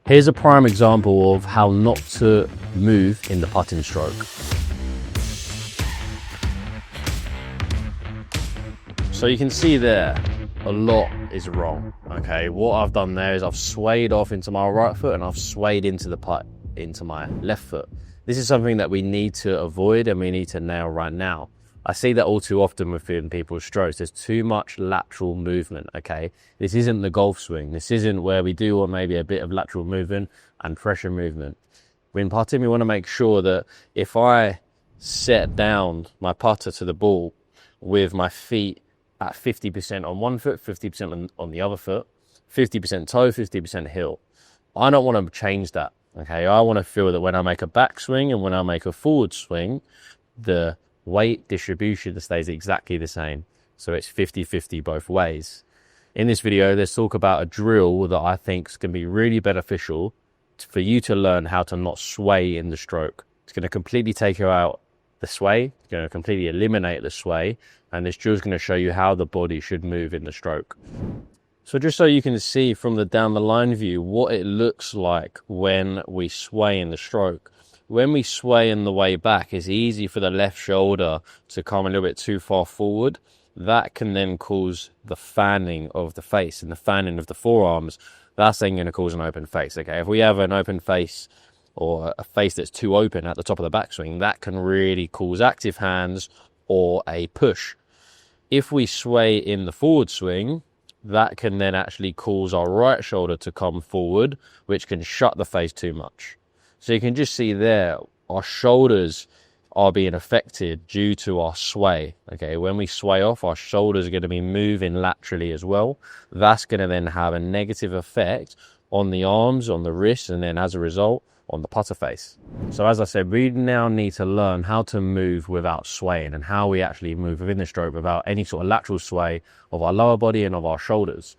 Here's a prime example of how not to move in the putting stroke. So you can see there, a lot is wrong, okay? What I've done there is I've swayed off into my right foot and I've swayed into the putt into my left foot. This is something that we need to avoid and we need to nail right now. I see that all too often within people's strokes. There's too much lateral movement, okay? This isn't the golf swing. This isn't where we do want maybe a bit of lateral movement and pressure movement. When putting, we want to make sure that if I set down my putter to the ball with my feet at 50% on one foot, 50% on the other foot, 50% toe, 50% heel. I don't want to change that, okay? I want to feel that when I make a backswing and when I make a forward swing, the weight distribution stays exactly the same. So it's 50-50 both ways. In this video, let's talk about a drill that I think is going to be really beneficial for you to learn how to not sway in the stroke. It's going to completely take you out the sway, it's going to completely eliminate the sway, and this drill is going to show you how the body should move in the stroke. So just so you can see from the down the line view what it looks like when we sway in the stroke. When we sway in the way back, it's easy for the left shoulder to come a little bit too far forward. That can then cause the fanning of the face and the fanning of the forearms. That's then going to cause an open face, okay? If we have an open face or a face that's too open at the top of the backswing, that can really cause active hands or a push. If we sway in the forward swing, that can then actually cause our right shoulder to come forward, which can shut the face too much. So you can just see there, our shoulders are being affected due to our sway, okay? When we sway off, our shoulders are going to be moving laterally as well. That's going to then have a negative effect on the arms, on the wrists, and then as a result, on the putter face. So as I said, we now need to learn how to move without swaying and how we actually move within the stroke without any sort of lateral sway of our lower body and of our shoulders.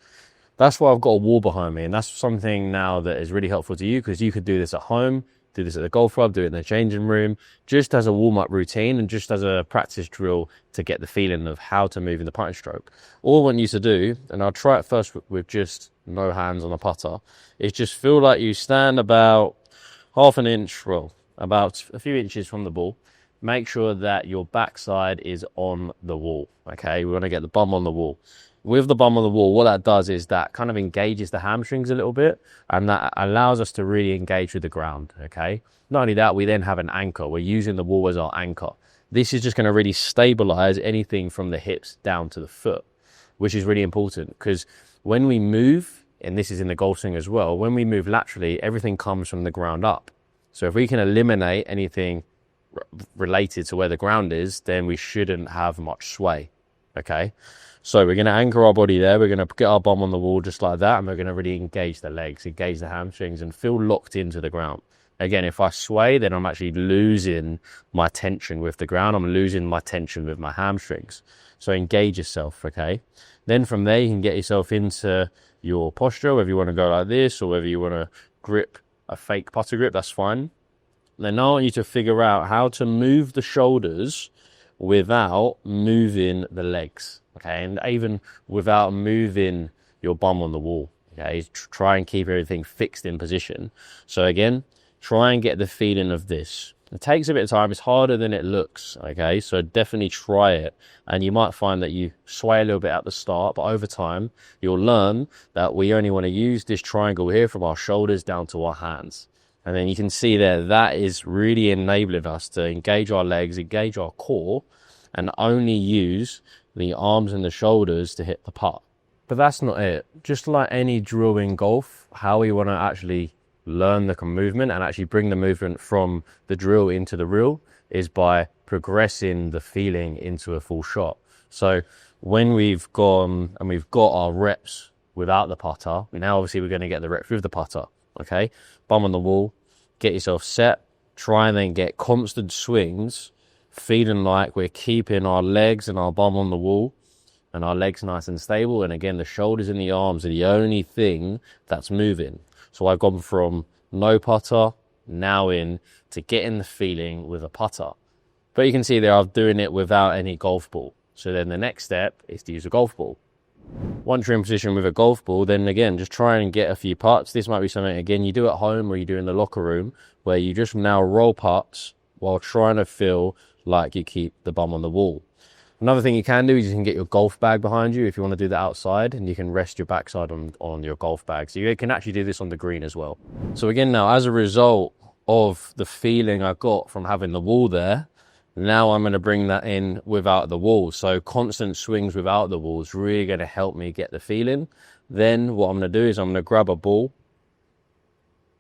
That's why I've got a wall behind me, and that's something now that is really helpful to you because you could do this at home, do this at the golf club, do it in the changing room, just as a warm-up routine and just as a practice drill to get the feeling of how to move in the putting stroke. All I want you to do, and I'll try it first with just no hands on the putter, is just feel like you stand about half an inch, well, about a few inches from the ball. Make sure that your backside is on the wall, okay? We want to get the bum on the wall. With the bum on the wall, what that does is that kind of engages the hamstrings a little bit, and that allows us to really engage with the ground, okay? Not only that, we then have an anchor. We're using the wall as our anchor. This is just going to really stabilize anything from the hips down to the foot, which is really important because when we move, and this is in the golf swing as well, when we move laterally, everything comes from the ground up. So if we can eliminate anything related to where the ground is, then we shouldn't have much sway, okay? So we're going to anchor our body there. We're going to get our bum on the wall just like that, and we're going to really engage the legs, engage the hamstrings, and feel locked into the ground. Again, if I sway, then I'm actually losing my tension with the ground. I'm losing my tension with my hamstrings. So engage yourself, okay? Then from there, you can get yourself into your posture, whether you want to go like this or whether you want to grip a fake putter grip, that's fine. Then now I want you to figure out how to move the shoulders without moving the legs, okay? And even without moving your bum on the wall, okay? Try and keep everything fixed in position. So again, try and get the feeling of this. It takes a bit of time. It's harder than it looks, okay? So definitely try it. And you might find that you sway a little bit at the start, but over time, you'll learn that we only want to use this triangle here from our shoulders down to our hands. And then you can see there, that is really enabling us to engage our legs, engage our core, and only use the arms and the shoulders to hit the putt. But that's not it. Just like any drill in golf, how we want to actually learn the movement and actually bring the movement from the drill into the reel is by progressing the feeling into a full shot. So when we've gone and we've got our reps without the putter, now obviously we're going to get the reps with the putter, okay? Bum on the wall, get yourself set, try and then get constant swings, feeling like we're keeping our legs and our bum on the wall and our legs nice and stable. And again, the shoulders and the arms are the only thing that's moving. So I've gone from no putter now in to getting the feeling with a putter. But you can see there I'm doing it without any golf ball. So then the next step is to use a golf ball. Once you're in position with a golf ball, then again, just try and get a few putts. This might be something, again, you do at home or you do in the locker room, where you just now roll putts while trying to feel like you keep the bum on the wall. Another thing you can do is you can get your golf bag behind you if you want to do that outside, and you can rest your backside on your golf bag. So you can actually do this on the green as well. So again, now as a result of the feeling I got from having the wall there, now I'm going to bring that in without the wall. So constant swings without the wall is really going to help me get the feeling. Then what I'm going to do is I'm going to grab a ball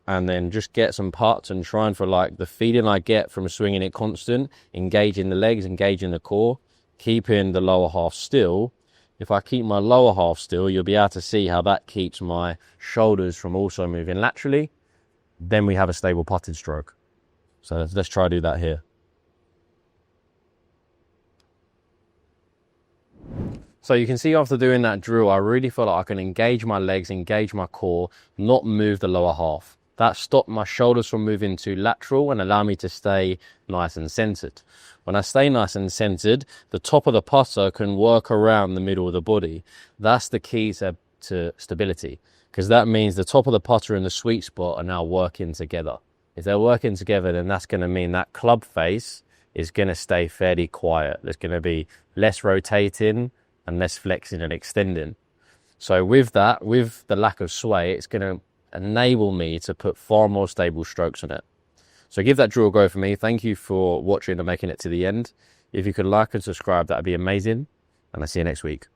and then just get some putts and try and for like the feeling I get from swinging it constant, engaging the legs, engaging the core, keeping the lower half still. If I keep my lower half still, you'll be able to see how that keeps my shoulders from also moving laterally. Then we have a stable putting stroke. So let's try to do that here. So you can see after doing that drill, I really feel like I can engage my legs, engage my core, not move the lower half. That stopped my shoulders from moving to lateral and allow me to stay nice and centered. When I stay nice and centered, the top of the putter can work around the middle of the body. That's the key to stability, because that means the top of the putter and the sweet spot are now working together. If they're working together, then that's going to mean that club face is going to stay fairly quiet. There's going to be less rotating and less flexing and extending. So with that, with the lack of sway, it's going to enable me to put far more stable strokes on it. So give that drill a go for me. Thank you for watching and making it to the end. If you could like and subscribe, that'd be amazing. And I'll see you next week.